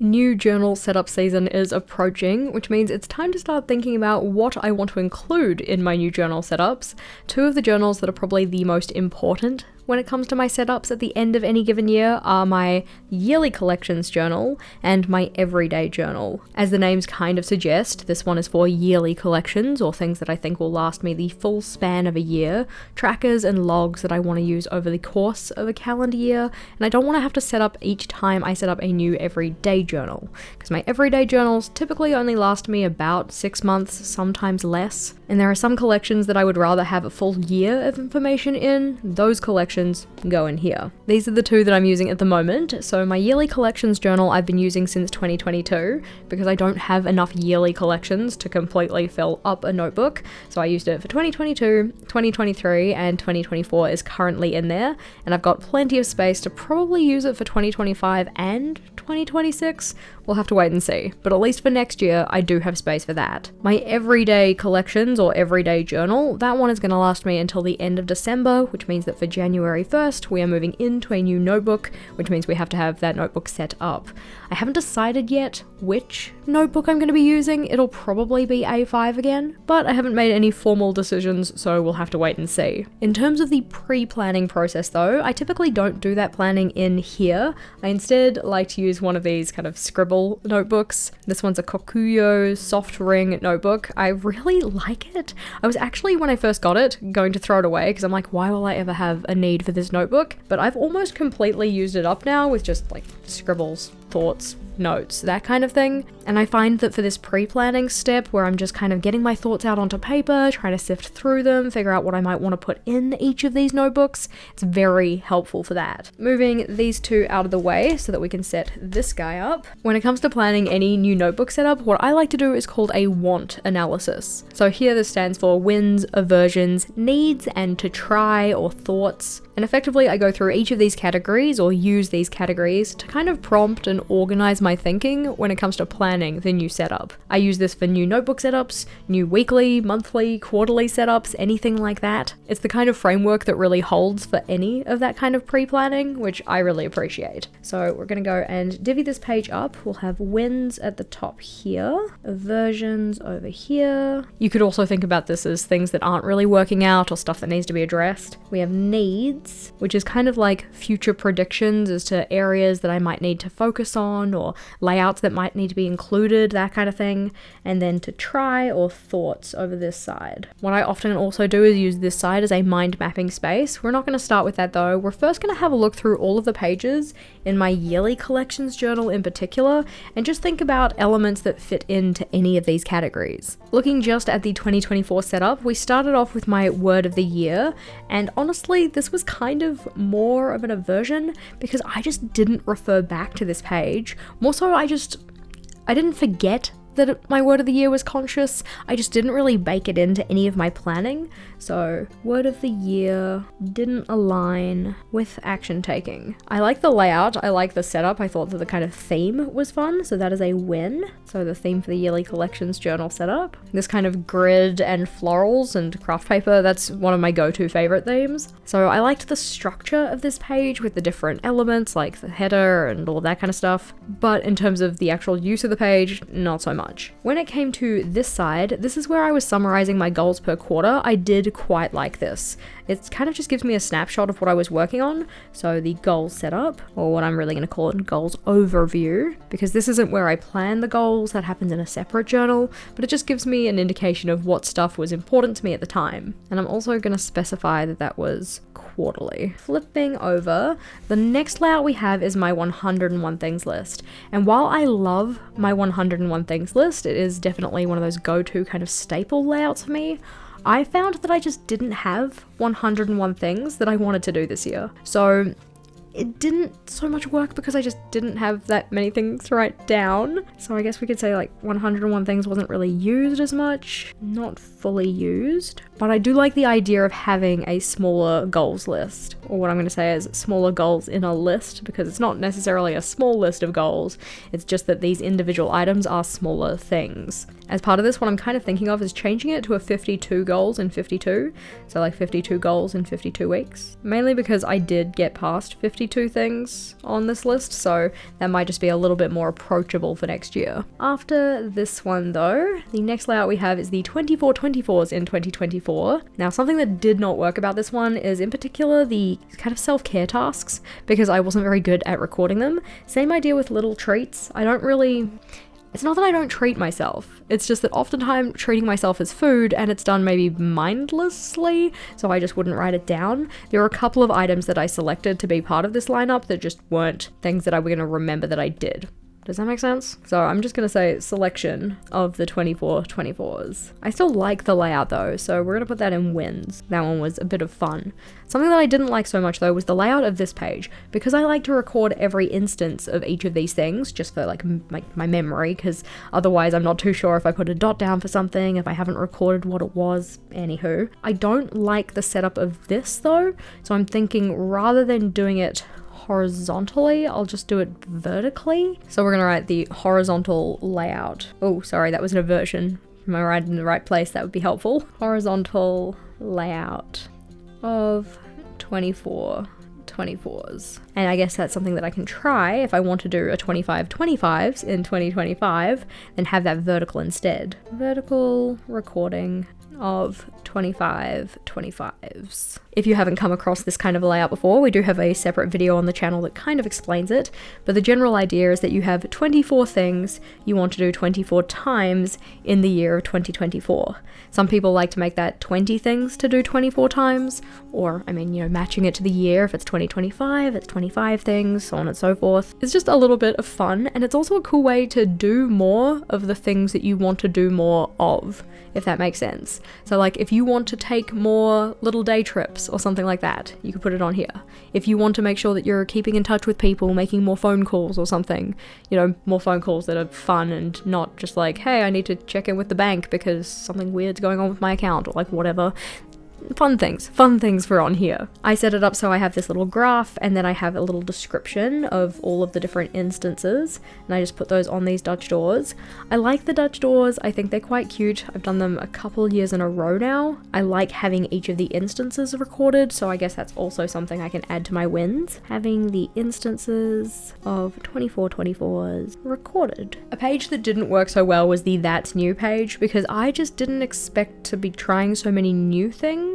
New journal setup season is approaching, which means it's time to start thinking about what I want to include in my new journal setups. Two of the journals that are probably the most important when it comes to my setups at the end of any given year are my yearly collections journal and my everyday journal. As the names kind of suggest, this one is for yearly collections, or things that I think will last me the full span of a year, trackers and logs that I want to use over the course of a calendar year, and I don't want to have to set up each time I set up a new everyday journal, because my everyday journals typically only last me about 6 months, sometimes less, and there are some collections that I would rather have a full year of information in. Those collections go in here. These are the two that I'm using at the moment. So my yearly collections journal I've been using since 2022 because I don't have enough yearly collections to completely fill up a notebook. So I used it for 2022, 2023, and 2024 is currently in there, and I've got plenty of space to probably use it for 2025 and 2026. We'll have to wait and see, but at least for next year I do have space for that. My everyday collections or everyday journal, that one is going to last me until the end of December, which means that for January 1st we are moving into a new notebook, which means we have to have that notebook set up. I haven't decided yet which notebook I'm going to be using. It'll probably be A5 again, but I haven't made any formal decisions, so we'll have to wait and see. In terms of the pre-planning process though, I typically don't do that planning in here. I instead like to use one of these kind of scribble notebooks. This one's a Kokuyo soft ring notebook. I really like it. I was actually, when I first got it, going to throw it away because I'm like, why will I ever have a need for this notebook? But I've almost completely used it up now with just like scribbles, thoughts, notes, that kind of thing. And I find that for this pre-planning step where I'm just kind of getting my thoughts out onto paper, trying to sift through them, figure out what I might want to put in each of these notebooks, it's very helpful for that. Moving these two out of the way so that we can set this guy up. When it comes to planning any new notebook setup, what I like to do is called a want analysis. So here this stands for wins, aversions, needs, and to try or thoughts. And effectively I go through each of these categories or use these categories to kind of prompt and organize my thinking when it comes to planning the new setup. I use this for new notebook setups, new weekly, monthly, quarterly setups, anything like that. It's the kind of framework that really holds for any of that kind of pre-planning, which I really appreciate. So we're gonna go and divvy this page up. We'll have wins at the top here, aversions over here. You could also think about this as things that aren't really working out or stuff that needs to be addressed. We have needs, which is kind of like future predictions as to areas that I might need to focus on or layouts that might need to be included, that kind of thing. And then to try or thoughts over this side. What I often also do is use this side as a mind mapping space. We're not going to start with that though. We're first going to have a look through all of the pages in my yearly collections journal in particular and just think about elements that fit into any of these categories. Looking just at the 2024 setup, we started off with my word of the year, and honestly this was kind of more of an aversion because I just didn't refer back to this page. More so I didn't forget that my word of the year was conscious. I just didn't really bake it into any of my planning. So word of the year didn't align with action taking. I like the layout, I like the setup. I thought that the kind of theme was fun, so that is a win. So the theme for the yearly collections journal setup. This kind of grid and florals and craft paper, that's one of my go-to favorite themes. So I liked the structure of this page with the different elements like the header and all that kind of stuff. But in terms of the actual use of the page, not so much. When it came to this side, this is where I was summarizing my goals per quarter. I did quite like this. It kind of just gives me a snapshot of what I was working on. So the goals setup, or what I'm really going to call it, goals overview, because this isn't where I plan the goals, that happens in a separate journal, but it just gives me an indication of what stuff was important to me at the time. And I'm also going to specify that that was quarterly. Flipping over, the next layout we have is my 101 things list. And while I love my 101 things list, it is definitely one of those go-to kind of staple layouts for me. I found that I just didn't have 101 things that I wanted to do this year. So it didn't so much work because I just didn't have that many things to write down. So I guess we could say like 101 things wasn't really used as much, not fully used. But I do like the idea of having a smaller goals list, or what I'm going to say is smaller goals in a list, because it's not necessarily a small list of goals. It's just that these individual items are smaller things. As part of this, what I'm kind of thinking of is changing it to a 52 goals in 52. So like 52 goals in 52 weeks. Mainly because I did get past 52 52 things on this list, so that might just be a little bit more approachable for next year. After this one though, the next layout we have is the 24/24s in 2024. Now something that did not work about this one is in particular the kind of self-care tasks, because I wasn't very good at recording them. Same idea with little treats. It's not that I don't treat myself, it's just that oftentimes treating myself is food and it's done maybe mindlessly, so I just wouldn't write it down. There are a couple of items that I selected to be part of this lineup that just weren't things that I were going to remember that I did. Does that make sense? So I'm just going to say selection of the 24/24s. I still like the layout though, so we're going to put that in wins. That one was a bit of fun. Something that I didn't like so much though was the layout of this page, because I like to record every instance of each of these things just for like my memory, because otherwise I'm not too sure if I put a dot down for something, if I haven't recorded what it was. Anywho, I don't like the setup of this though, so I'm thinking rather than doing it horizontally, I'll just do it vertically. So we're gonna write the horizontal layout. Oh, sorry, that was an inversion. Am I right in the right place? That would be helpful. Horizontal layout of 24/24s. And I guess that's something that I can try if I want to do a 25/25s in 2025, then have that vertical instead. Vertical recording of 25/25s. If you haven't come across this kind of layout before, we do have a separate video on the channel that kind of explains it, but the general idea is that you have 24 things you want to do 24 times in the year of 2024. Some people like to make that 20 things to do 24 times, or I mean, you know, matching it to the year. If it's 2025, it's 25 things, so on and so forth. It's just a little bit of fun, and it's also a cool way to do more of the things that you want to do more of, if that makes sense. So like if you want to take more little day trips or something like that, you could put it on here. If you want to make sure that you're keeping in touch with people, making more phone calls or something, you know, more phone calls that are fun and not just like, hey, I need to check in with the bank because something weird's going on with my account, or like whatever. Fun things for on here. I set it up so I have this little graph, and then I have a little description of all of the different instances, and I just put those on these Dutch doors. I like the Dutch doors. I think they're quite cute. I've done them a couple years in a row now. I like having each of the instances recorded, so I guess that's also something I can add to my wins. Having the instances of 24/24s recorded. A page that didn't work so well was the That's New page, because I just didn't expect to be trying so many new things.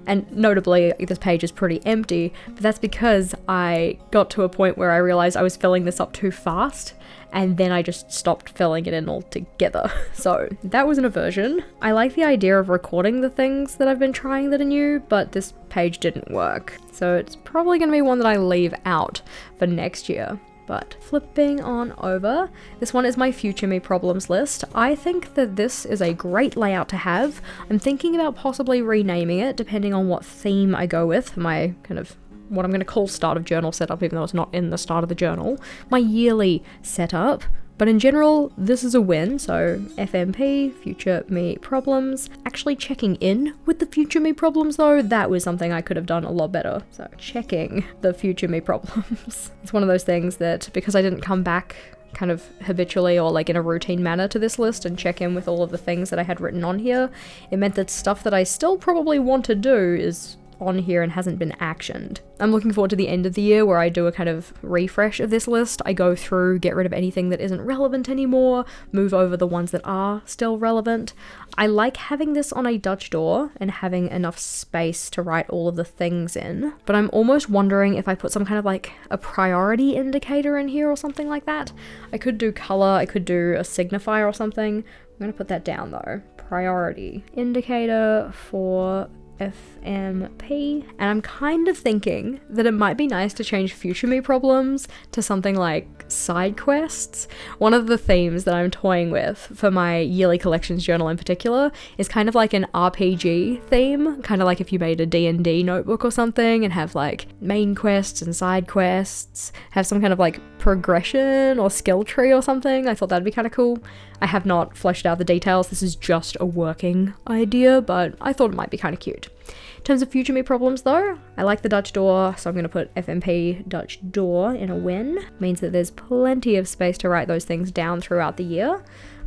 And notably, this page is pretty empty, but that's because I got to a point where I realized I was filling this up too fast, and then I just stopped filling it in altogether. So that was an aversion. I like the idea of recording the things that I've been trying that are new, but this page didn't work. So it's probably gonna be one that I leave out for next year. But flipping on over, this one is my future me problems list. I think that this is a great layout to have. I'm thinking about possibly renaming it depending on what theme I go with for my kind of what I'm going to call start of journal setup, even though it's not in the start of the journal. My yearly setup. But in general, this is a win, so FMP, future me problems. Actually checking in with the future me problems though, that was something I could have done a lot better. So checking the future me problems. It's one of those things that because I didn't come back kind of habitually or like in a routine manner to this list and check in with all of the things that I had written on here, it meant that stuff that I still probably want to do is on here and hasn't been actioned. I'm looking forward to the end of the year where I do a kind of refresh of this list. I go through, get rid of anything that isn't relevant anymore, move over the ones that are still relevant. I like having this on a Dutch door and having enough space to write all of the things in, but I'm almost wondering if I put some kind of like a priority indicator in here or something like that. I could do color, I could do a signifier or something. I'm gonna put that down though. Priority indicator for FMP, and I'm kind of thinking that it might be nice to change future me problems to something like side quests. One of the themes that I'm toying with for my yearly collections journal in particular is kind of like an RPG theme, kind of like if you made a D&D notebook or something and have like main quests and side quests, have some kind of like progression or skill tree or something. I thought that'd be kind of cool. I have not fleshed out the details, this is just a working idea, but I thought it might be kind of cute. In terms of future me problems though, I like the Dutch door, so I'm going to put FMP Dutch door in a win. Means that there's plenty of space to write those things down throughout the year.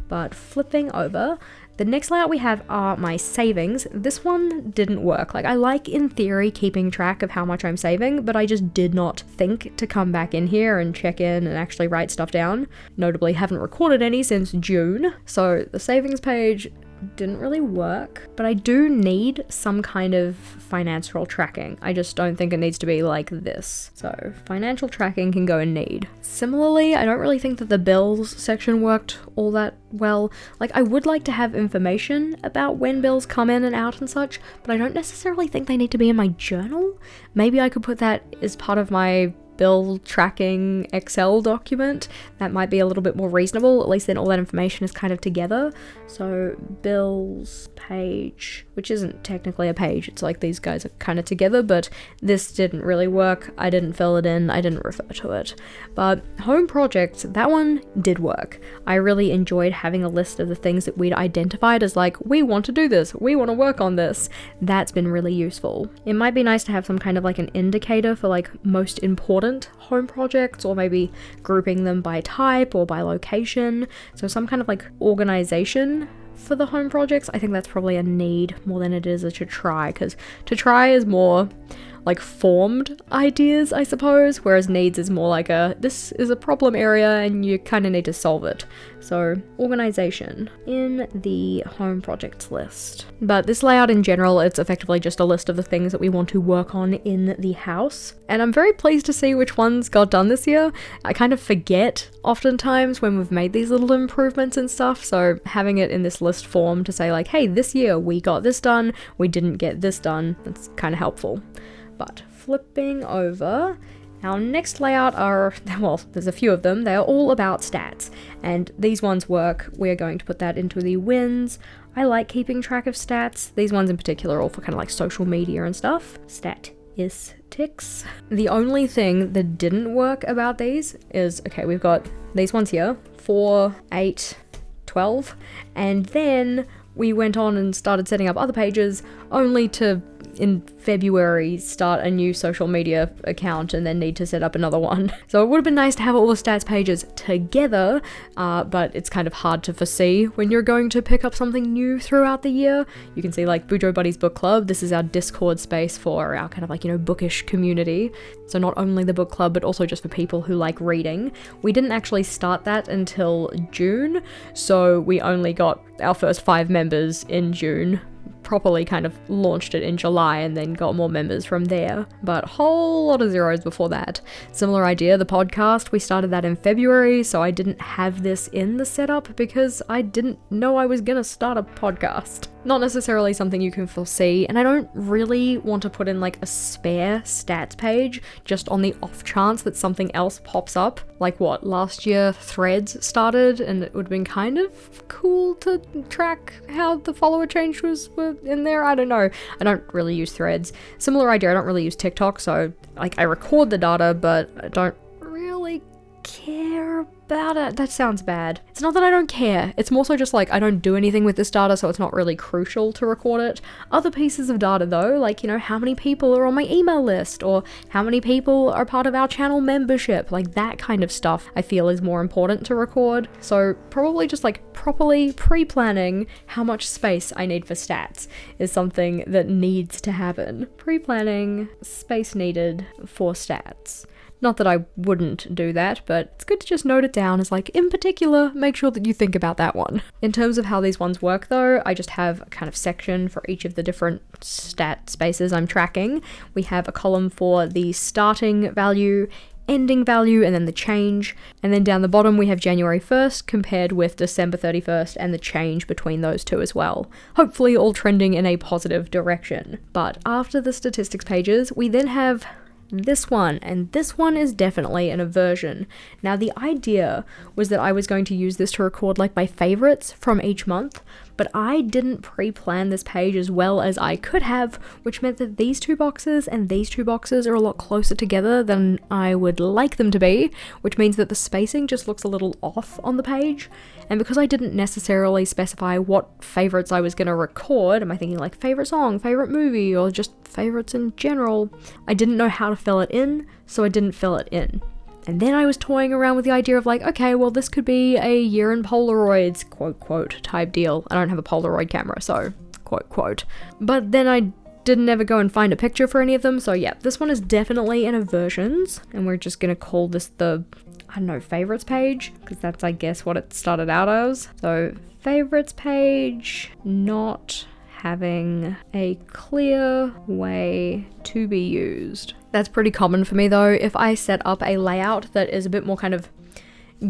But flipping over, the next layout we have are my savings. This one didn't work. Like, I like in theory keeping track of how much I'm saving, but I just did not think to come back in here and check in and actually write stuff down. Notably, haven't recorded any since June, so the savings page didn't really work, but I do need some kind of financial tracking. I just don't think it needs to be like this. So financial tracking can go in need. Similarly, I don't really think that the bills section worked all that well. Like, I would like to have information about when bills come in and out and such, but I don't necessarily think they need to be in my journal. Maybe I could put that as part of my bill tracking Excel document. That might be a little bit more reasonable. At least then all that information is kind of together. So bills page, which isn't technically a page, it's like these guys are kind of together, but this didn't really work. I didn't fill it in, I didn't refer to it. But home projects, that one did work. I really enjoyed having a list of the things that we'd identified as like, we want to do this, we want to work on this. That's been really useful. It might be nice to have some kind of like an indicator for like most important home projects, or maybe grouping them by type or by location. So some kind of like organization for the home projects. I think that's probably a need more than it is a to try, because to try is more like formed ideas, I suppose, whereas needs is more like this is a problem area and you kind of need to solve it. So organization in the home projects list. But this layout in general, it's effectively just a list of the things that we want to work on in the house. And I'm very pleased to see which ones got done this year. I kind of forget oftentimes when we've made these little improvements and stuff. So having it in this list form to say like, hey, this year we got this done, we didn't get this done, that's kind of helpful. But flipping over, our next layout are, well, there's a few of them. They are all about stats, and these ones work. We're going to put that into the wins. I like keeping track of stats. These ones in particular are all for kind of like social media and stuff. Statistics. The only thing that didn't work about these is, okay, we've got these ones here, 4, 8, 12, and then we went on and started setting up other pages only to in February start a new social media account and then need to set up another one. So it would have been nice to have all the stats pages together, but it's kind of hard to foresee when you're going to pick up something new throughout the year. You can see like Bujo Buddies Book Club, this is our Discord space for our kind of like, you know, bookish community. So not only the book club, but also just for people who like reading. We didn't actually start that until June, so we only got our first 5 members in June. Properly kind of launched it in July and then got more members from there, but a whole lot of zeros before that. Similar idea, the podcast, we started that in February, so I didn't have this in the setup because I didn't know I was gonna start a podcast. Not necessarily something you can foresee, and I don't really want to put in like a spare stats page just on the off chance that something else pops up. Like what, last year Threads started and it would have been kind of cool to track how the follower change were in there. I don't know. I don't really use Threads. Similar idea, I don't really use TikTok, so like I record the data, but I don't really care about it. That sounds bad. It's not that I don't care. It's more so just like I don't do anything with this data, so it's not really crucial to record it. Other pieces of data though, like, you know, how many people are on my email list, or how many people are part of our channel membership, like that kind of stuff I feel is more important to record. So probably just like properly pre-planning how much space I need for stats is something that needs to happen. Pre-planning space needed for stats. Not that I wouldn't do that, but it's good to just note it down as like, in particular, make sure that you think about that one. In terms of how these ones work though, I just have a kind of section for each of the different stat spaces I'm tracking. We have a column for the starting value, ending value, and then the change. And then down the bottom we have January 1st compared with December 31st and the change between those two as well. Hopefully all trending in a positive direction. But after the statistics pages, we then have this one, and this one is definitely an aversion. Now the idea was that I was going to use this to record like my favorites from each month, but I didn't pre-plan this page as well as I could have, which meant that these two boxes and these two boxes are a lot closer together than I would like them to be, which means that the spacing just looks a little off on the page. And because I didn't necessarily specify what favorites I was going to record, am I thinking like favorite song, favorite movie, or just favorites in general, I didn't know how to fill it in, so I didn't fill it in. And then I was toying around with the idea of like, okay, well this could be a year in Polaroids, quote, quote, type deal. I don't have a Polaroid camera, so quote, quote. But then I didn't ever go and find a picture for any of them, so yeah, this one is definitely in a versions, and we're just gonna call this the, I don't know, favorites page, because that's, I guess, what it started out as. So favorites page, not having a clear way to be used. That's pretty common for me though. If I set up a layout that is a bit more kind of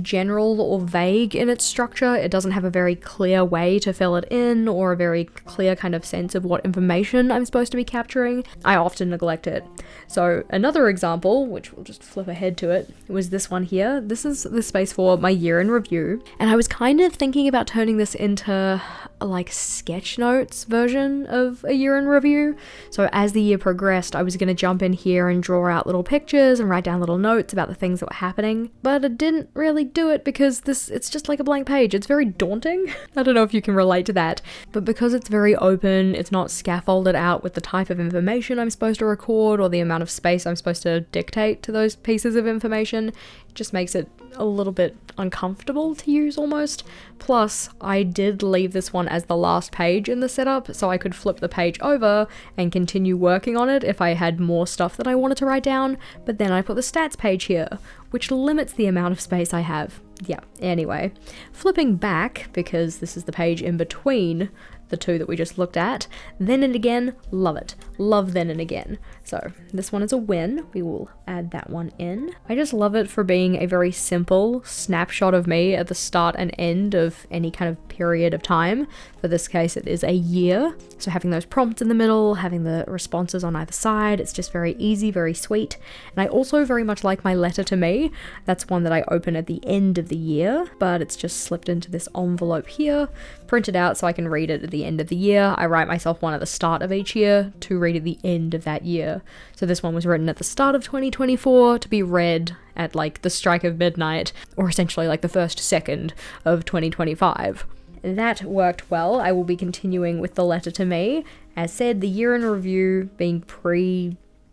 general or vague in its structure, it doesn't have a very clear way to fill it in or a very clear kind of sense of what information I'm supposed to be capturing, I often neglect it. So another example, which we'll just flip ahead to it, was this one here. This is the space for my year in review, and I was kind of thinking about turning this into a like sketch notes version of a year in review. So as the year progressed, I was going to jump in here and draw out little pictures and write down little notes about the things that were happening, but it didn't really do it because it's just like a blank page. It's very daunting. I don't know if you can relate to that, but because it's very open, it's not scaffolded out with the type of information I'm supposed to record or the amount of space I'm supposed to dictate to those pieces of information, it just makes it a little bit uncomfortable to use almost. Plus, I did leave this one as the last page in the setup, so I could flip the page over and continue working on it if I had more stuff that I wanted to write down, but then I put the stats page here, which limits the amount of space I have. Yeah, anyway. Flipping back, because this is the page in between the two that we just looked at, then and again, love it. Love then and again. So this one is a win. We will add that one in. I just love it for being a very simple snapshot of me at the start and end of any kind of period of time. For this case, it is a year. So having those prompts in the middle, having the responses on either side, it's just very easy, very sweet. And I also very much like my letter to me. That's one that I open at the end of the year, but it's just slipped into this envelope here, printed out so I can read it at the end of the year. I write myself one at the start of each year to read at the end of that year. So this one was written at the start of 2024 to be read at like the strike of midnight, or essentially like the first second of 2025. That worked well. I will be continuing with the letter to me. As said, the year in review being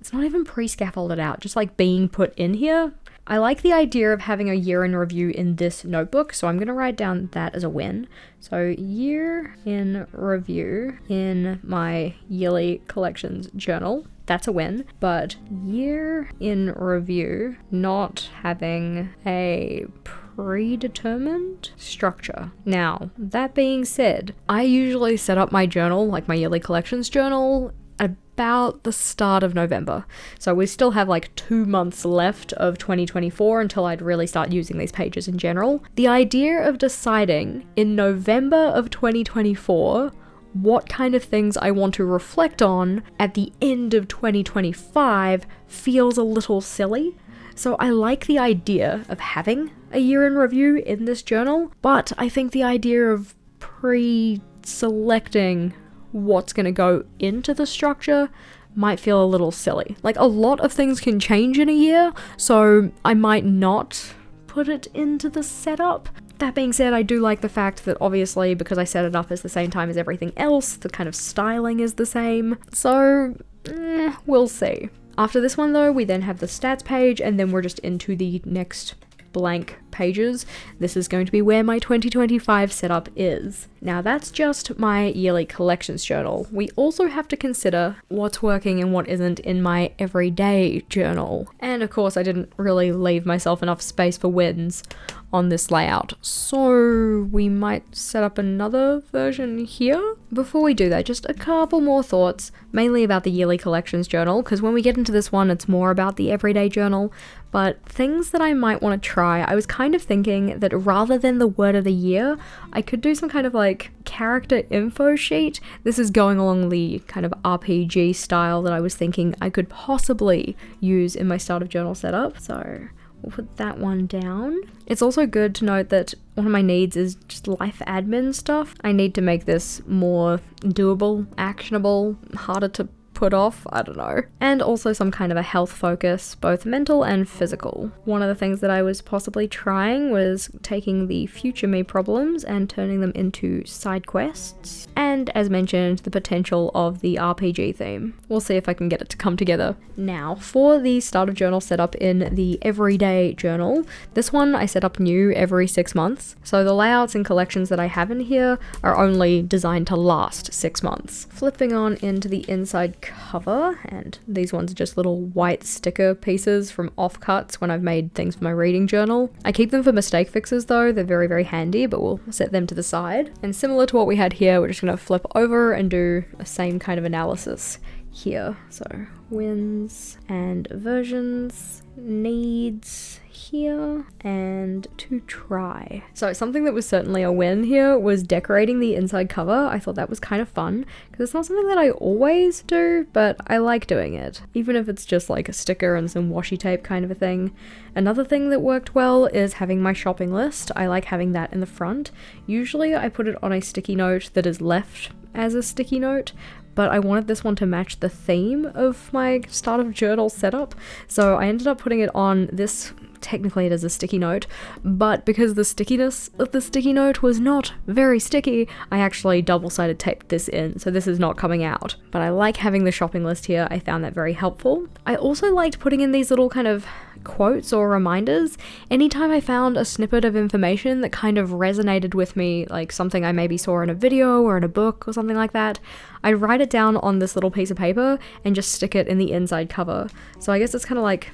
it's not even pre-scaffolded out, just like being put in here. I like the idea of having a year in review in this notebook, so I'm going to write down that as a win. So year in review in my yearly collections journal, that's a win. But year in review not having a predetermined structure. Now, that being said, I usually set up my journal, like my yearly collections journal, about the start of November. So we still have like 2 months left of 2024 until I'd really start using these pages in general. The idea of deciding in November of 2024 what kind of things I want to reflect on at the end of 2025 feels a little silly. So I like the idea of having a year in review in this journal, but I think the idea of pre-selecting what's going to go into the structure might feel a little silly. Like, a lot of things can change in a year, so I might not put it into the setup. That being said, I do like the fact that obviously, because I set it up as the same time as everything else, the kind of styling is the same. So, we'll see. After this one though, we then have the stats page, and then we're just into the next blank pages. This is going to be where my 2025 setup is. Now that's just my yearly collections journal. We also have to consider what's working and what isn't in my everyday journal. And of course I didn't really leave myself enough space for wins on this layout, so we might set up another version here. Before we do that, just a couple more thoughts, mainly about the yearly collections journal, because when we get into this one it's more about the everyday journal. But things that I might want to try, I was kind of thinking that rather than the word of the year, I could do some kind of like character info sheet. This is going along the kind of RPG style that I was thinking I could possibly use in my start of journal setup. So we'll put that one down. It's also good to note that one of my needs is just life admin stuff. I need to make this more doable, actionable, harder to put off, I don't know. And also some kind of a health focus, both mental and physical. One of the things that I was possibly trying was taking the future me problems and turning them into side quests. And as mentioned, the potential of the RPG theme. We'll see if I can get it to come together. Now, for the start of journal setup in the everyday journal, this one I set up new every 6 months. So the layouts and collections that I have in here are only designed to last 6 months. Flipping on into the inside cover, and these ones are just little white sticker pieces from offcuts when I've made things for my reading journal. I keep them for mistake fixes though, they're very, very handy, but we'll set them to the side. And similar to what we had here, we're just gonna flip over and do the same kind of analysis here. So wins and versions, needs here, and to try. So something that was certainly a win here was decorating the inside cover. I thought that was kind of fun because it's not something that I always do, but I like doing it, even if it's just like a sticker and some washi tape kind of a thing. Another thing that worked well is having my shopping list. I like having that in the front. Usually I put it on a sticky note that is left as a sticky note, but I wanted this one to match the theme of my start of journal setup, so I ended up putting it on this. Technically it is a sticky note, but because the stickiness of the sticky note was not very sticky, I actually double-sided taped this in, so this is not coming out. But I like having the shopping list here, I found that very helpful. I also liked putting in these little kind of quotes or reminders. Anytime I found a snippet of information that kind of resonated with me, like something I maybe saw in a video or in a book or something like that, I'd write it down on this little piece of paper and just stick it in the inside cover. So I guess it's kind of like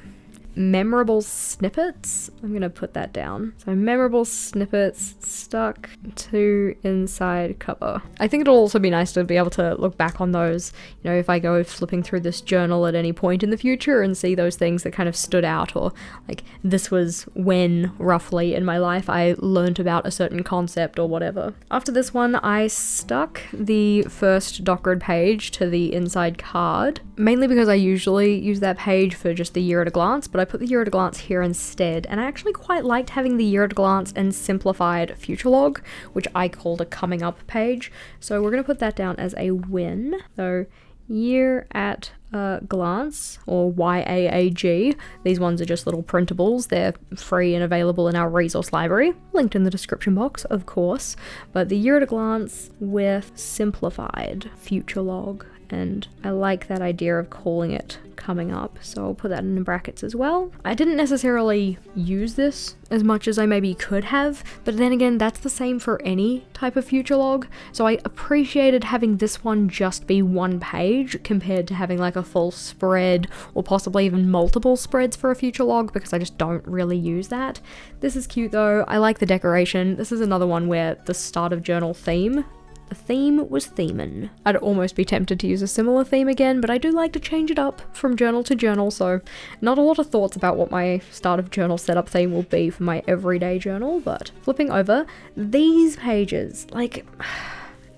memorable snippets. I'm gonna put that down. So memorable snippets stuck to inside cover. I think it'll also be nice to be able to look back on those, you know, if I go flipping through this journal at any point in the future and see those things that kind of stood out, or like this was when roughly in my life I learned about a certain concept or whatever. After this one, I stuck the first DocGrid page to the inside card, mainly because I usually use that page for just the year at a glance, but I put the year at a glance here instead, and I actually quite liked having the year at a glance and simplified future log, which I called a coming up page. So we're going to put that down as a win. So year at a glance, or YAAG. These ones are just little printables. They're free and available in our resource library, linked in the description box, of course. But the year at a glance with simplified future log, and I like that idea of calling it coming up, so I'll put that in brackets as well. I didn't necessarily use this as much as I maybe could have, but then again, that's the same for any type of future log, so I appreciated having this one just be one page compared to having like a full spread or possibly even multiple spreads for a future log, because I just don't really use that. This is cute though. I like the decoration. This is another one where the start of journal theme, the theme was themin'. I'd almost be tempted to use a similar theme again, but I do like to change it up from journal to journal, so not a lot of thoughts about what my start of journal setup theme will be for my everyday journal. But flipping over, these pages, like,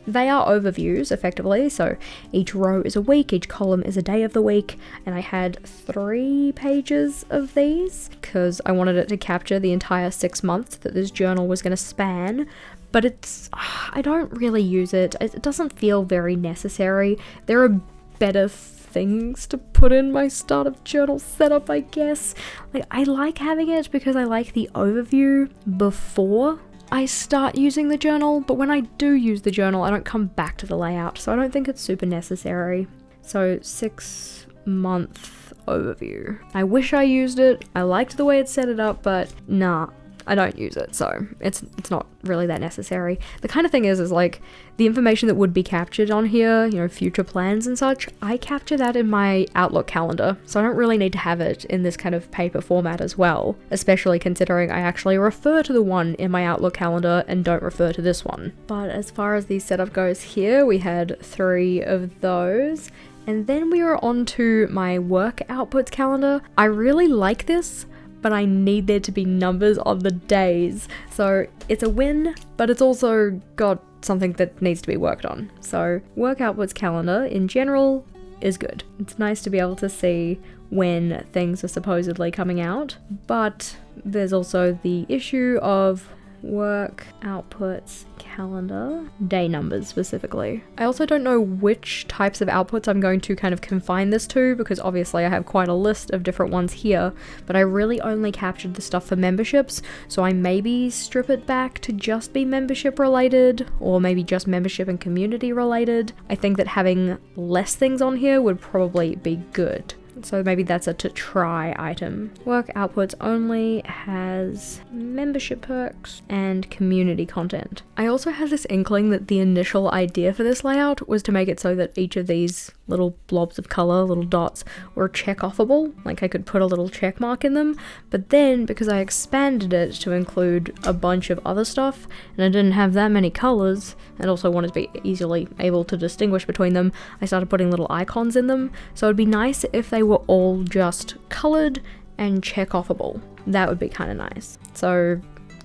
they are overviews effectively, so each row is a week, each column is a day of the week, and I had 3 pages of these because I wanted it to capture the entire 6 months that this journal was going to span. But I don't really use it. It doesn't feel very necessary. There are better things to put in my start of journal setup, I guess. Like, I like having it because I like the overview before I start using the journal, but when I do use the journal, I don't come back to the layout, so I don't think it's super necessary. So 6 month overview. I wish I used it. I liked the way it set it up, but nah, I don't use it, so it's not really that necessary. The kind of thing is like the information that would be captured on here, you know, future plans and such, I capture that in my Outlook calendar, so I don't really need to have it in this kind of paper format as well, especially considering I actually refer to the one in my Outlook calendar and don't refer to this one. But as far as the setup goes here, we had 3 of those, and then we were on to my work outputs calendar. I really like this, but I need there to be numbers on the days. So it's a win, but it's also got something that needs to be worked on. So work outputs calendar in general is good. It's nice to be able to see when things are supposedly coming out, but there's also the issue of work, outputs, calendar, day numbers specifically. I also don't know which types of outputs I'm going to kind of confine this to, because obviously I have quite a list of different ones here, but I really only captured the stuff for memberships, so I maybe strip it back to just be membership related, or maybe just membership and community related. I think that having less things on here would probably be good. So maybe that's a to try item. Work outputs only has membership perks and community content. I also had this inkling that the initial idea for this layout was to make it so that each of these little blobs of color, little dots, were check-offable, like I could put a little check mark in them, but then because I expanded it to include a bunch of other stuff, and I didn't have that many colors, and also wanted to be easily able to distinguish between them, I started putting little icons in them, so it'd be nice if they were all just colored and check-offable. That would be kind of nice. So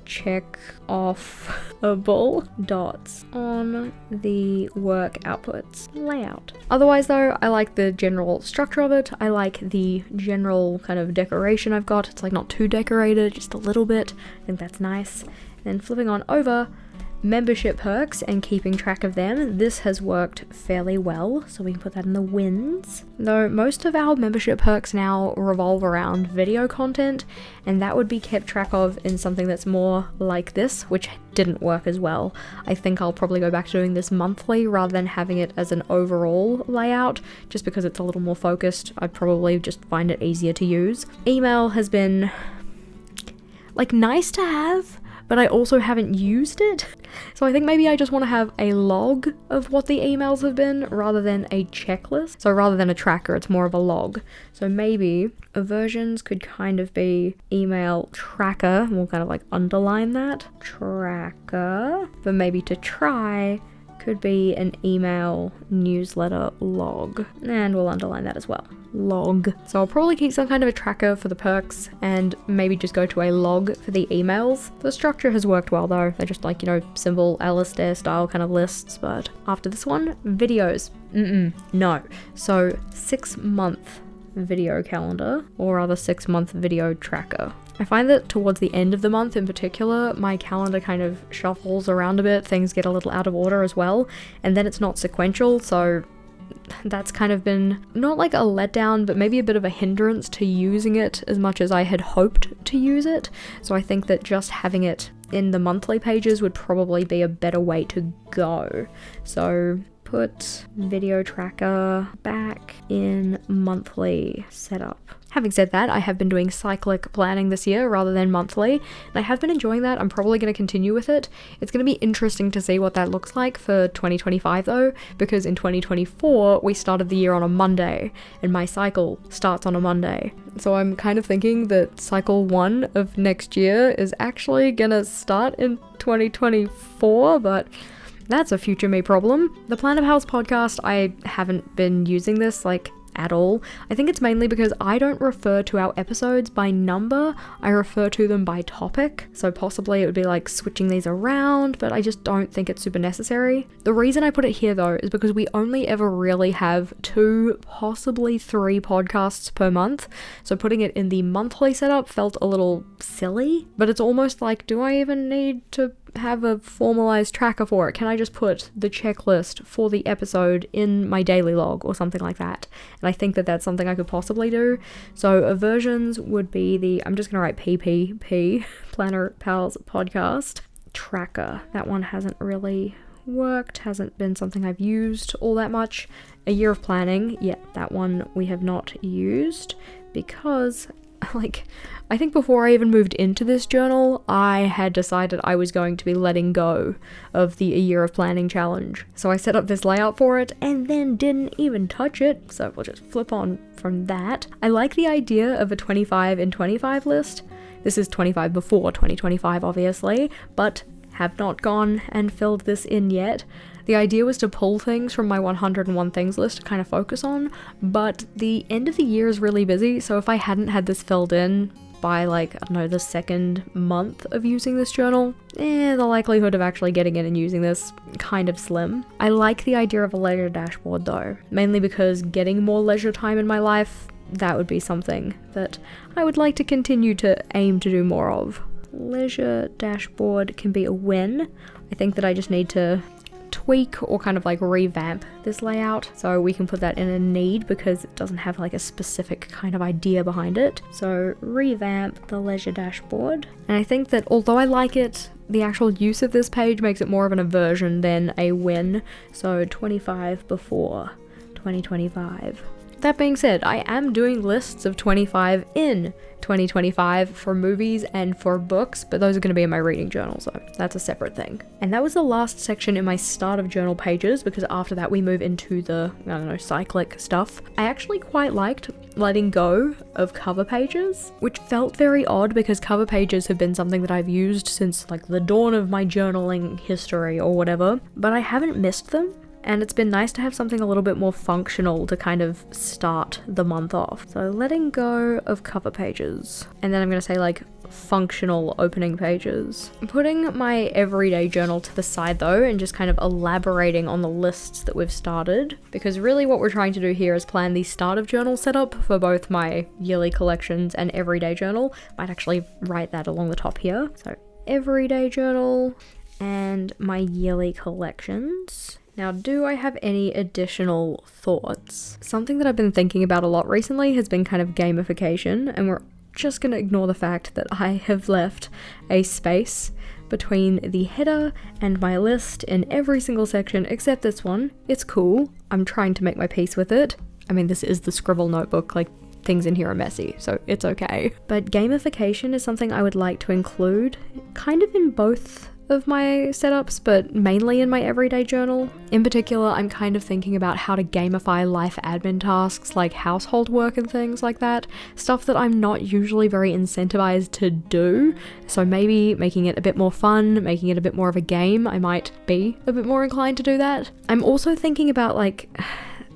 check offable dots on the work outputs layout. Otherwise though, I like the general structure of it. I like the general kind of decoration I've got. It's like not too decorated, just a little bit. I think that's nice. And flipping on over, membership perks and keeping track of them. This has worked fairly well, so we can put that in the wins. Though most of our membership perks now revolve around video content, and that would be kept track of in something that's more like this, which didn't work as well. I think I'll probably go back to doing this monthly rather than having it as an overall layout, just because it's a little more focused. I'd probably just find it easier to use. Email has been like nice to have, but I also haven't used it. So I think maybe I just want to have a log of what the emails have been rather than a checklist. So rather than a tracker, it's more of a log. So maybe versions could kind of be email tracker. We'll kind of like underline that. Tracker. But maybe to try could be an email newsletter log. And we'll underline that as well. Log. So I'll probably keep some kind of a tracker for the perks and maybe just go to a log for the emails. The structure has worked well though. They're just like, you know, simple Alistair style kind of lists. But after this one, videos. No. So 6-month video calendar, or rather 6-month video tracker. I find that towards the end of the month in particular, my calendar kind of shuffles around a bit, things get a little out of order as well, and then it's not sequential, so that's kind of been not like a letdown, but maybe a bit of a hindrance to using it as much as I had hoped to use it. So I think that just having it in the monthly pages would probably be a better way to go. So put video tracker back in monthly setup. Having said that, I have been doing cyclic planning this year rather than monthly, and I have been enjoying that. I'm probably going to continue with it. It's going to be interesting to see what that looks like for 2025 though, because in 2024 we started the year on a Monday, and my cycle starts on a Monday. So I'm kind of thinking that cycle 1 of next year is actually going to start in 2024, but that's a future me problem. The Plan of House podcast, I haven't been using this like at all. I think it's mainly because I don't refer to our episodes by number, I refer to them by topic. So possibly it would be like switching these around, but I just don't think it's super necessary. The reason I put it here though is because we only ever really have 2, possibly 3 podcasts per month. So putting it in the monthly setup felt a little silly, but it's almost like, do I even need to have a formalized tracker for it? Can I just put the checklist for the episode in my daily log or something like that? And I think that that's something I could possibly do. So versions would be the, I'm just gonna write PPP, Planner Pals Podcast Tracker. That one hasn't really worked, hasn't been something I've used all that much. A year of planning, yeah, that one we have not used because I think before I even moved into this journal, I had decided I was going to be letting go of the A Year of Planning challenge. So I set up this layout for it and then didn't even touch it, so we'll just flip on from that. I like the idea of a 25 in 25 list. This is 25 before 2025 obviously, but have not gone and filled this in yet. The idea was to pull things from my 101 things list to kind of focus on, but the end of the year is really busy, so if I hadn't had this filled in by like, I don't know, the 2nd month of using this journal, the likelihood of actually getting in and using this kind of slim. I like the idea of a leisure dashboard though, mainly because getting more leisure time in my life, that would be something that I would like to continue to aim to do more of. leisure dashboard can be a win. I think that I just need to tweak or kind of like revamp this layout so we can put that in a need because it doesn't have like a specific kind of idea behind it. So revamp the leisure dashboard. And I think that although I like it, the actual use of this page makes it more of an aversion than a win. So 25 before 2025. That being said, I am doing lists of 25 in 2025 for movies and for books, but those are going to be in my reading journal, so that's a separate thing. And that was the last section in my start of journal pages, because after that we move into the, I don't know, cyclic stuff. I actually quite liked letting go of cover pages, which felt very odd because cover pages have been something that I've used since like the dawn of my journaling history or whatever, but I haven't missed them. And it's been nice to have something a little bit more functional to kind of start the month off. So letting go of cover pages. And then I'm going to say like functional opening pages. I'm putting my everyday journal to the side though and just kind of elaborating on the lists that we've started, because really what we're trying to do here is plan the start of journal setup for both my yearly collections and everyday journal. Might actually write that along the top here. So everyday journal and my yearly collections. Now, do I have any additional thoughts? Something that I've been thinking about a lot recently has been kind of gamification, and we're just going to ignore the fact that I have left a space between the header and my list in every single section except this one. It's cool. I'm trying to make my peace with it. I mean, this is the scribble notebook, like things in here are messy, so it's okay. But gamification is something I would like to include kind of in both of my setups, but mainly in my everyday journal. In particular, I'm kind of thinking about how to gamify life admin tasks like household work and things like that. Stuff that I'm not usually very incentivized to do. So maybe making it a bit more fun, making it a bit more of a game. I might be a bit more inclined to do that. I'm also thinking about like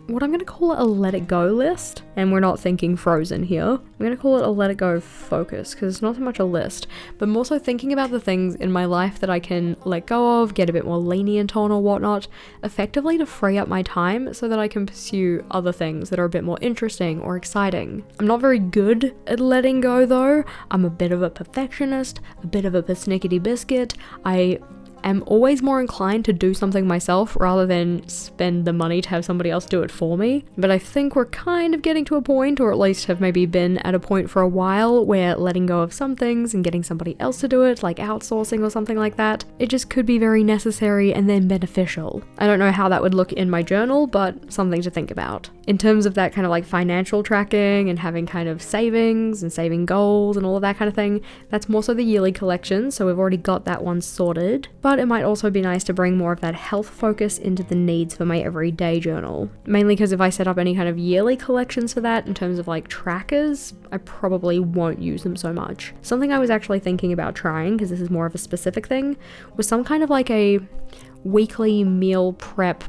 what I'm going to call a let it go list, and we're not thinking Frozen here. I'm going to call it a let it go focus, because it's not so much a list, but more so thinking about the things in my life that I can let go of, get a bit more lenient on or whatnot, effectively to free up my time so that I can pursue other things that are a bit more interesting or exciting. I'm not very good at letting go though. I'm a bit of a perfectionist, a bit of a persnickety biscuit. I'm always more inclined to do something myself rather than spend the money to have somebody else do it for me. But I think we're kind of getting to a point, or at least have maybe been at a point for a while, where letting go of some things and getting somebody else to do it, like outsourcing or something like that, it just could be very necessary and then beneficial. I don't know how that would look in my journal, but something to think about. In terms of that kind of like financial tracking and having kind of savings and saving goals and all of that kind of thing, that's more so the yearly collection, so we've already got that one sorted. But it might also be nice to bring more of that health focus into the needs for my everyday journal. Mainly because if I set up any kind of yearly collections for that in terms of like trackers, I probably won't use them so much. Something I was actually thinking about trying, because this is more of a specific thing, was some kind of like a weekly meal prep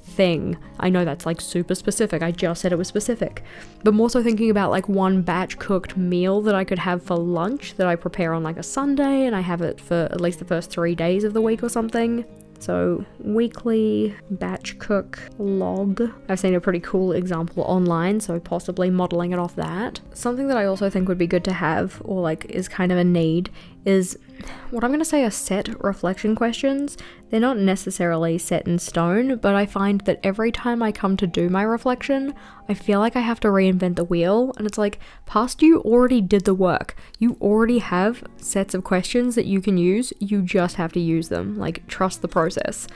thing. I know that's like super specific, I just said it was specific, but more so thinking about like one batch cooked meal that I could have for lunch that I prepare on like a Sunday, and I have it for at least the first 3 days of the week or something. So weekly batch cook log. I've seen a pretty cool example online, so possibly modeling it off that. Something that I also think would be good to have, or like is kind of a need, is what I'm going to say are set reflection questions. They're not necessarily set in stone, but I find that every time I come to do my reflection, I feel like I have to reinvent the wheel, and it's like, past you already did the work. You already have sets of questions that you can use, you just have to use them. Like, trust the process.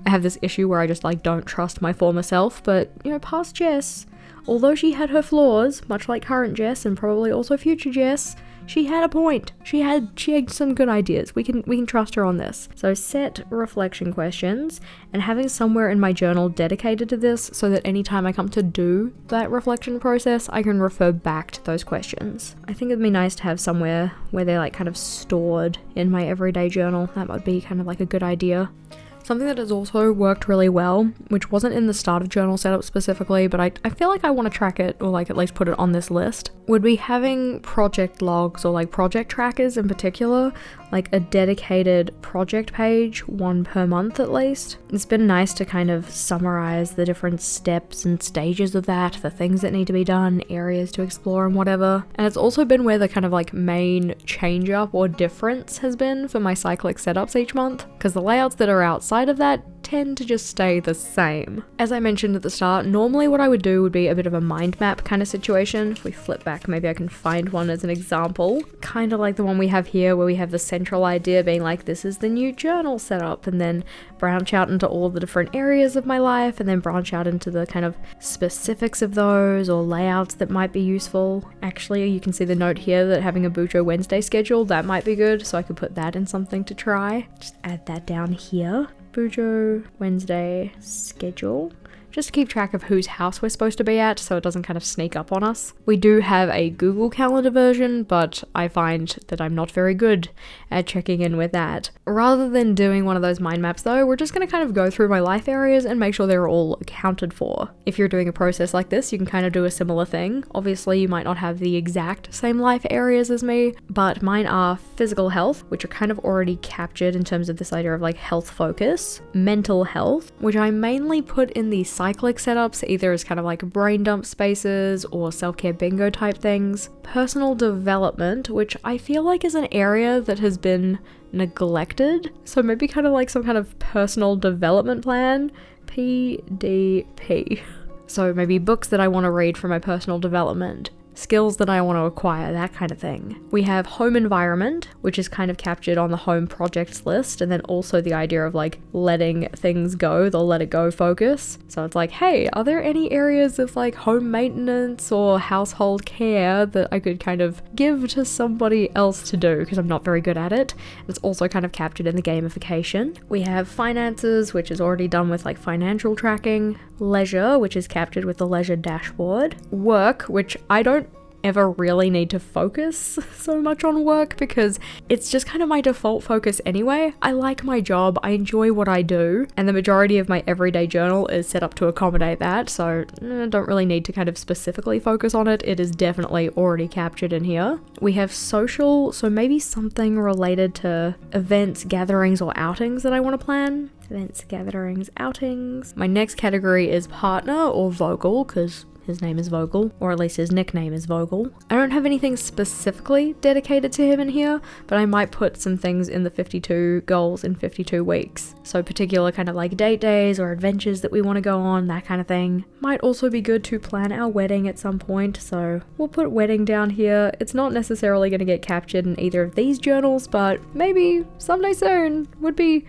I have this issue where I just like don't trust my former self, but you know, past Jess, although she had her flaws, much like current Jess and probably also future Jess, she had a point. She had some good ideas. We can trust her on this. So set reflection questions, and having somewhere in my journal dedicated to this so that anytime I come to do that reflection process, I can refer back to those questions. I think it'd be nice to have somewhere where they're like kind of stored in my everyday journal. That would be kind of like a good idea. Something that has also worked really well, which wasn't in the start of journal setup specifically, but I feel like I want to track it, or like at least put it on this list, would be having project logs or like project trackers in particular like a dedicated project page, one per month at least. It's been nice to kind of summarize the different steps and stages of that, the things that need to be done, areas to explore and whatever. And it's also been where the kind of like main change up or difference has been for my cyclic setups each month, because the layouts that are outside of that tend to just stay the same. As I mentioned at the start, normally what I would do would be a bit of a mind map kind of situation. If we flip back, maybe I can find one as an example. Kind of like the one we have here where we have the central idea being like, this is the new journal setup, and then branch out into all the different areas of my life, and then branch out into the kind of specifics of those or layouts that might be useful. Actually, you can see the note here that having a Bujo Wednesday schedule, that might be good, so I could put that in something to try. Just add that down here. Bujo Wednesday schedule. Just to keep track of whose house we're supposed to be at so it doesn't kind of sneak up on us. We do have a Google Calendar version, but I find that I'm not very good at checking in with that. Rather than doing one of those mind maps though, we're just going to kind of go through my life areas and make sure they're all accounted for. If you're doing a process like this, you can kind of do a similar thing. Obviously, you might not have the exact same life areas as me, but mine are physical health, which are kind of already captured in terms of this idea of like health focus, mental health, which I mainly put in the cyclic setups, either as kind of like brain dump spaces or self-care bingo type things. Personal development, which I feel like is an area that has been neglected. So maybe kind of like some kind of personal development plan, PDP. So maybe books that I want to read for my personal development, skills that I want to acquire, that kind of thing. We have home environment, which is kind of captured on the home projects list, and then also the idea of like letting things go, the let it go focus. So it's like, hey, are there any areas of like home maintenance or household care that I could kind of give to somebody else to do, because I'm not very good at it. It's also kind of captured in the gamification. We have finances, which is already done with like financial tracking. Leisure, which is captured with the leisure dashboard. Work, which I don't ever really need to focus so much on work because it's just kind of my default focus anyway. I like my job, I enjoy what I do, and the majority of my everyday journal is set up to accommodate that, so I don't really need to kind of specifically focus on it. It is definitely already captured in here. We have social, so maybe something related to events, gatherings, or outings that I want to plan. Events, gatherings, outings. My next category is partner or Vogel, because his name is Vogel, or at least his nickname is Vogel. I don't have anything specifically dedicated to him in here, but I might put some things in the 52 goals in 52 weeks. So particular kind of like date days or adventures that we want to go on, that kind of thing. Might also be good to plan our wedding at some point, so we'll put wedding down here. It's not necessarily going to get captured in either of these journals, but maybe someday soon would be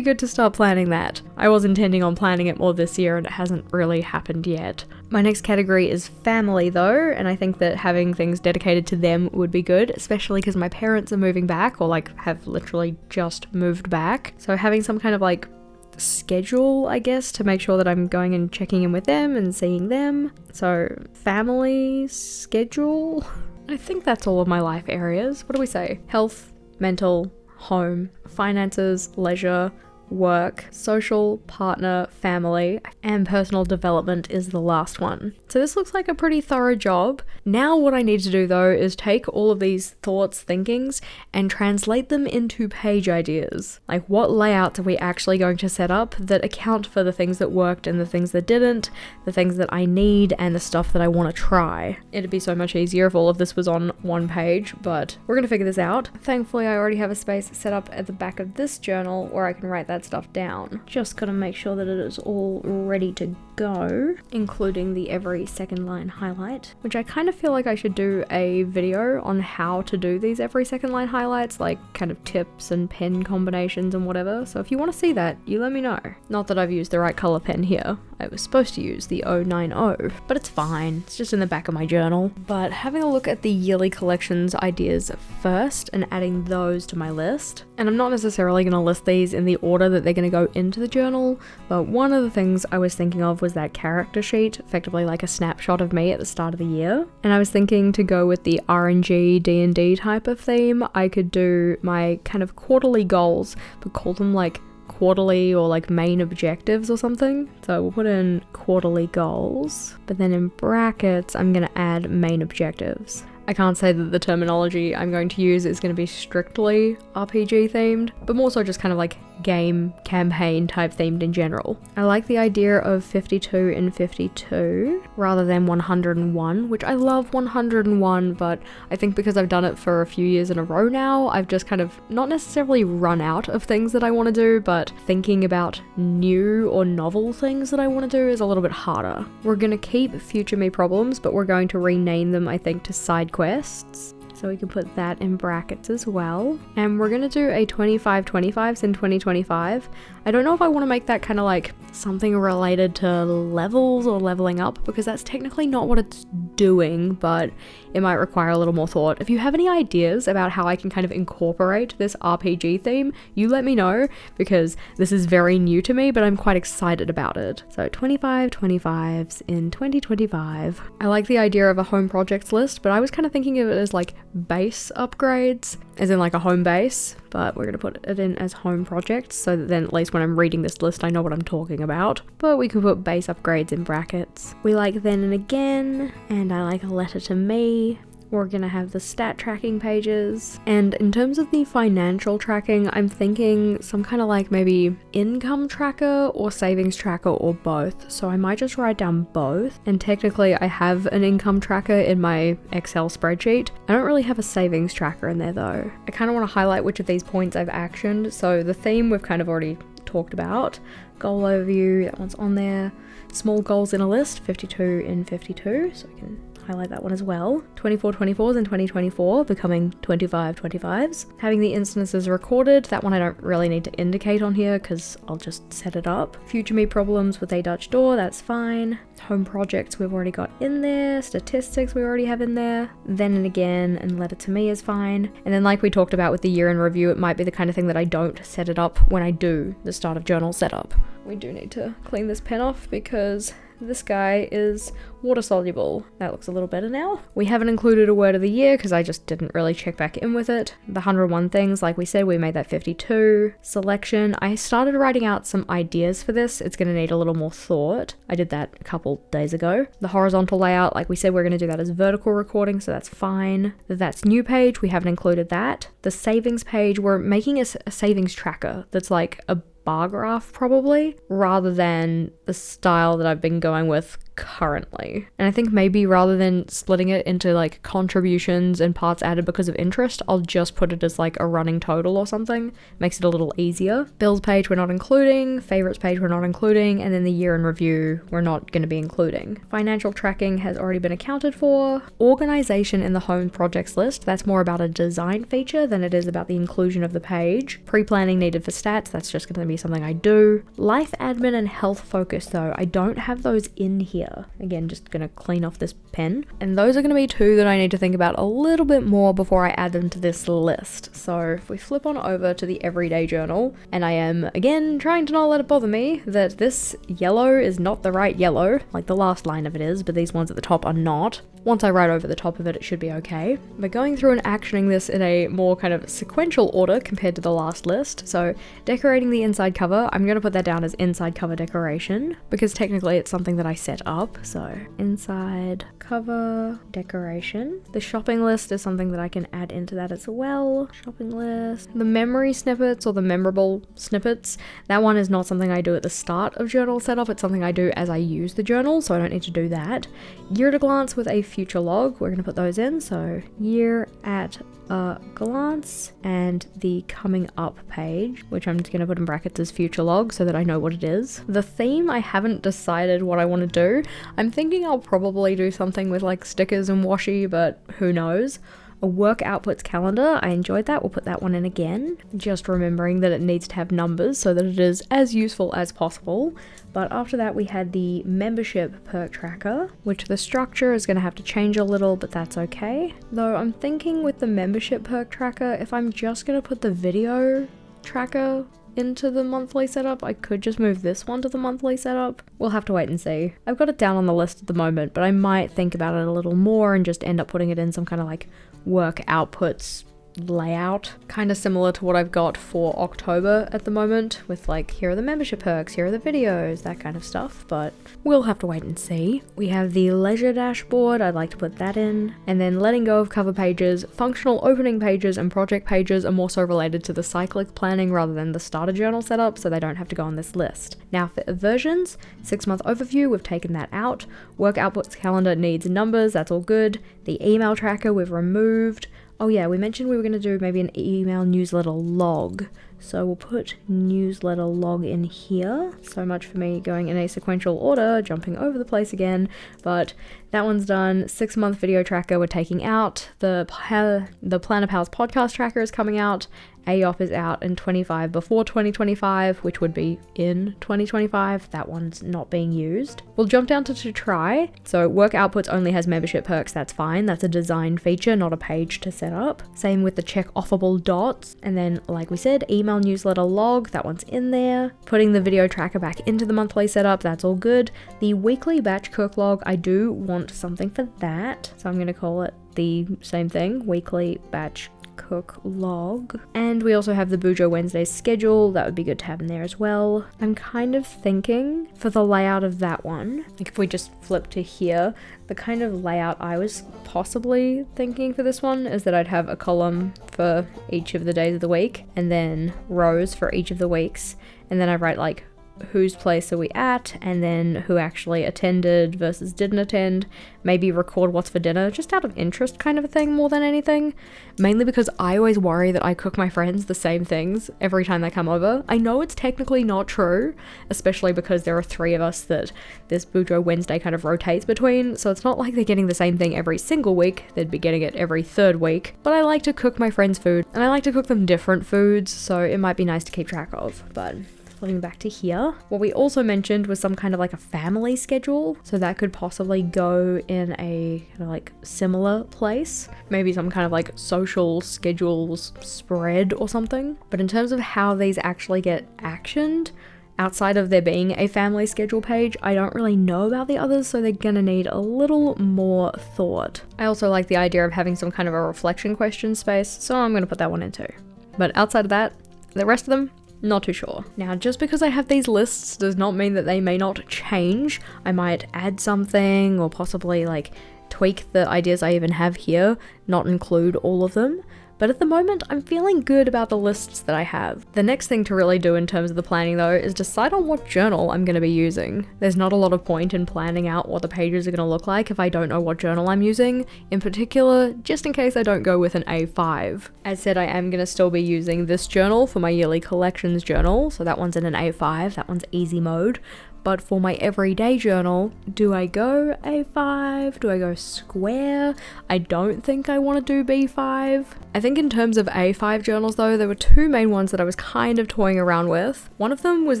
good to start planning that. I was intending on planning it more this year and it hasn't really happened yet. My next category is family though, and I think that having things dedicated to them would be good, especially because my parents are moving back, or like have literally just moved back. So having some kind of like schedule, I guess, to make sure that I'm going and checking in with them and seeing them. So family schedule. I think that's all of my life areas. What do we say? Health, mental, home, finances, leisure, work, social, partner, family, and personal development is the last one. So this looks like a pretty thorough job. Now what I need to do though is take all of these thoughts, thinkings, and translate them into page ideas. Like what layouts are we actually going to set up that account for the things that worked and the things that didn't, the things that I need and the stuff that I want to try. It'd be so much easier if all of this was on one page, but we're gonna figure this out. Thankfully I already have a space set up at the back of this journal where I can write that stuff down. Just gotta make sure that it is all ready to go, including the every second line highlight, which I kind of feel like I should do a video on how to do these every second line highlights, like kind of tips and pen combinations and whatever. So if you want to see that, you let me know. Not that I've used the right color pen here. I was supposed to use the 090, but it's fine. It's just in the back of my journal. But having a look at the yearly collections ideas first and adding those to my list. And I'm not necessarily going to list these in the order that they're going to go into the journal, but one of the things I was thinking of was that character sheet, effectively like a snapshot of me at the start of the year. And I was thinking to go with the RNG D&D type of theme. I could do my kind of quarterly goals, but call them like quarterly or like main objectives or something. So we'll put in quarterly goals, but then in brackets I'm gonna add main objectives. I can't say that the terminology I'm going to use is going to be strictly RPG themed, but more so just kind of like game campaign type themed in general. I like the idea of 52 and 52 rather than 101, which I love 101, but I think because I've done it for a few years in a row now, I've just kind of not necessarily run out of things that I want to do, but thinking about new or novel things that I want to do is a little bit harder. We're going to keep future me problems, but we're going to rename them, I think, to side quests. So we can put that in brackets as well. And we're going to do a 25/25s in 2025. I don't know if I want to make that kind of like something related to levels or leveling up, because that's technically not what it's doing, but it might require a little more thought. If you have any ideas about how I can kind of incorporate this RPG theme, you let me know, because this is very new to me, but I'm quite excited about it. So 25/25s in 2025. I like the idea of a home projects list, but I was kind of thinking of it as like base upgrades, as in like a home base, but we're going to put it in as home projects so that then at least when I'm reading this list I know what I'm talking about. But we could put base upgrades in brackets. We like then and again, and I like a letter to me. We're gonna have the stat tracking pages. And in terms of the financial tracking, I'm thinking some kind of like maybe income tracker or savings tracker or both. So I might just write down both. And technically I have an income tracker in my Excel spreadsheet. I don't really have a savings tracker in there though. I kind of want to highlight which of these points I've actioned. So the theme we've kind of already talked about. Goal overview, that one's on there. Small goals in a list, 52 in 52. So we can highlight that one as well. 24/24s in 2024 becoming 25/25s. Having the instances recorded, that one I don't really need to indicate on here because I'll just set it up. Future me problems with a Dutch door, that's fine. Home projects we've already got in there. Statistics we already have in there. Then and again and letter to me is fine. And then like we talked about with the year in review, it might be the kind of thing that I don't set it up when I do the start of journal setup. We do need to clean this pen off because this guy is water soluble. That looks a little better now. We haven't included a word of the year because I just didn't really check back in with it. The 101 things, like we said, we made that 52. Selection, I started writing out some ideas for this. It's going to need a little more thought. I did that a couple days ago. The horizontal layout, like we said, we're going to do that as vertical recording, so that's fine. That's new page, we haven't included that. The savings page, we're making a savings tracker that's like a bar graph probably, rather than the style that I've been going with currently. And I think maybe rather than splitting it into like contributions and parts added because of interest, I'll just put it as like a running total or something. Makes it a little easier. Bills page we're not including, favorites page we're not including, and then the year in review we're not going to be including. Financial tracking has already been accounted for. Organization in the home projects list, that's more about a design feature than it is about the inclusion of the page. Pre-planning needed for stats, that's just going to be something I do. Life admin and health focus though, I don't have those in here. Again, just gonna clean off this pen. And those are gonna be two that I need to think about a little bit more before I add them to this list. So if we flip on over to the everyday journal, and I am again trying to not let it bother me that this yellow is not the right yellow, like the last line of it is, but these ones at the top are not. Once I write over the top of it, it should be okay. But going through and actioning this in a more kind of sequential order compared to the last list. So decorating the inside cover, I'm going to put that down as inside cover decoration because technically it's something that I set up. So inside cover decoration. The shopping list is something that I can add into that as well. Shopping list. The memory snippets or the memorable snippets, that one is not something I do at the start of journal setup. It's something I do as I use the journal, so I don't need to do that. Year at a glance with a future log, we're going to put those in. So year at a glance, and the coming up page, which I'm just going to put in brackets as future log so that I know what it is. The theme, I haven't decided what I want to do. I'm thinking I'll probably do something with like stickers and washi, but who knows. A work outputs calendar, I enjoyed that, we'll put that one in again. Just remembering that it needs to have numbers so that it is as useful as possible. But after that we had the membership perk tracker, which the structure is going to have to change a little, but that's okay. Though I'm thinking with the membership perk tracker, if I'm just going to put the video tracker into the monthly setup, I could just move this one to the monthly setup. We'll have to wait and see. I've got it down on the list at the moment, but I might think about it a little more and just end up putting it in some kind of like work outputs layout, kind of similar to what I've got for October at the moment, with like, here are the membership perks, here are the videos, that kind of stuff, but we'll have to wait and see. We have the leisure dashboard, I'd like to put that in, and then letting go of cover pages. Functional opening pages and project pages are more so related to the cyclic planning rather than the starter journal setup, so they don't have to go on this list. Now for versions, 6-month overview, we've taken that out. Work outputs calendar needs numbers, that's all good. The email tracker we've removed. Oh yeah, we mentioned we were going to do maybe an email newsletter log. So we'll put newsletter log in here. So much for me going in a sequential order, jumping over the place again. But that one's done. 6-month video tracker we're taking out. The Planner Pals podcast tracker is coming out. AOP is out in 25 before 2025, which would be in 2025. That one's not being used. We'll jump down to try. So work outputs only has membership perks. That's fine. That's a design feature, not a page to set up. Same with the check offable dots. And then, like we said, email newsletter log. That one's in there. Putting the video tracker back into the monthly setup. That's all good. The weekly batch cook log, I do want something for that. So I'm going to call it the same thing, weekly batch cook log. And we also have the Bujo Wednesdays schedule. That would be good to have in there as well. I'm kind of thinking for the layout of that one, like if we just flip to here, the kind of layout I was possibly thinking for this one is that I'd have a column for each of the days of the week and then rows for each of the weeks, and then I write like whose place are we at, and then who actually attended versus didn't attend, maybe record what's for dinner, just out of interest kind of a thing more than anything, mainly because I always worry that I cook my friends the same things every time they come over. I know it's technically not true, especially because there are 3 of us that this Bujo Wednesday kind of rotates between, so it's not like they're getting the same thing every single week, they'd be getting it every 3rd week, but I like to cook my friends food, and I like to cook them different foods, so it might be nice to keep track of. But flipping back to here, what we also mentioned was some kind of like a family schedule, so that could possibly go in a kind of like similar place, maybe some kind of like social schedules spread or something. But in terms of how these actually get actioned, outside of there being a family schedule page, I don't really know about the others, so they're gonna need a little more thought. I also like the idea of having some kind of a reflection question space, so I'm gonna put that one in too. But outside of that, the rest of them, not too sure. Now, just because I have these lists does not mean that they may not change. I might add something or possibly like tweak the ideas I even have here, not include all of them. But at the moment, I'm feeling good about the lists that I have. The next thing to really do in terms of the planning though is decide on what journal I'm going to be using. There's not a lot of point in planning out what the pages are going to look like if I don't know what journal I'm using, in particular, just in case I don't go with an A5. As said, I am going to still be using this journal for my yearly collections journal, so that one's in an A5, that one's easy mode. But for my everyday journal, do I go A5? Do I go square? I don't think I want to do B5. I think in terms of A5 journals though, there were 2 main ones that I was kind of toying around with. One of them was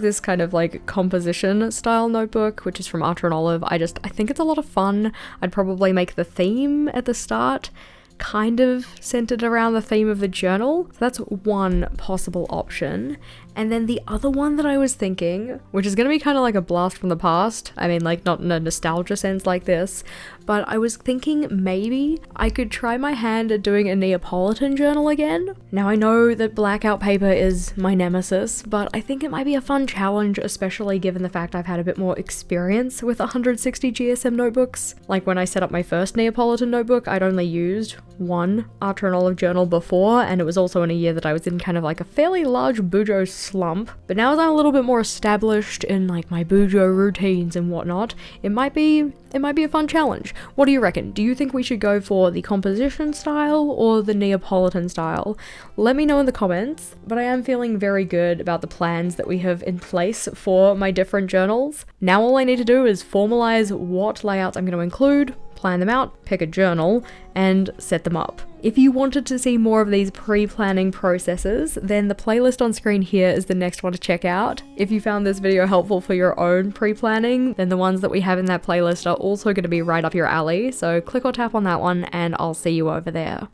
this kind of like composition style notebook, which is from Archer and Olive. I think it's a lot of fun. I'd probably make the theme at the start kind of centered around the theme of the journal. So that's one possible option. And then the other one that I was thinking, which is going to be kind of like a blast from the past, I mean like not in a nostalgia sense like this, but I was thinking maybe I could try my hand at doing a Neapolitan journal again. Now I know that blackout paper is my nemesis, but I think it might be a fun challenge, especially given the fact I've had a bit more experience with 160 GSM notebooks. Like when I set up my first Neapolitan notebook, I'd only used one Archer and Olive journal before, and it was also in a year that I was in kind of like a fairly large Bujo slump. But now as I'm a little bit more established in like my Bujo routines and whatnot, it might be a fun challenge. What do you reckon? Do you think we should go for the composition style or the Neapolitan style? Let me know in the comments, but I am feeling very good about the plans that we have in place for my different journals. Now all I need to do is formalize what layouts I'm going to include, plan them out, pick a journal, and set them up. If you wanted to see more of these pre-planning processes, then the playlist on screen here is the next one to check out. If you found this video helpful for your own pre-planning, then the ones that we have in that playlist are also going to be right up your alley, so click or tap on that one and I'll see you over there.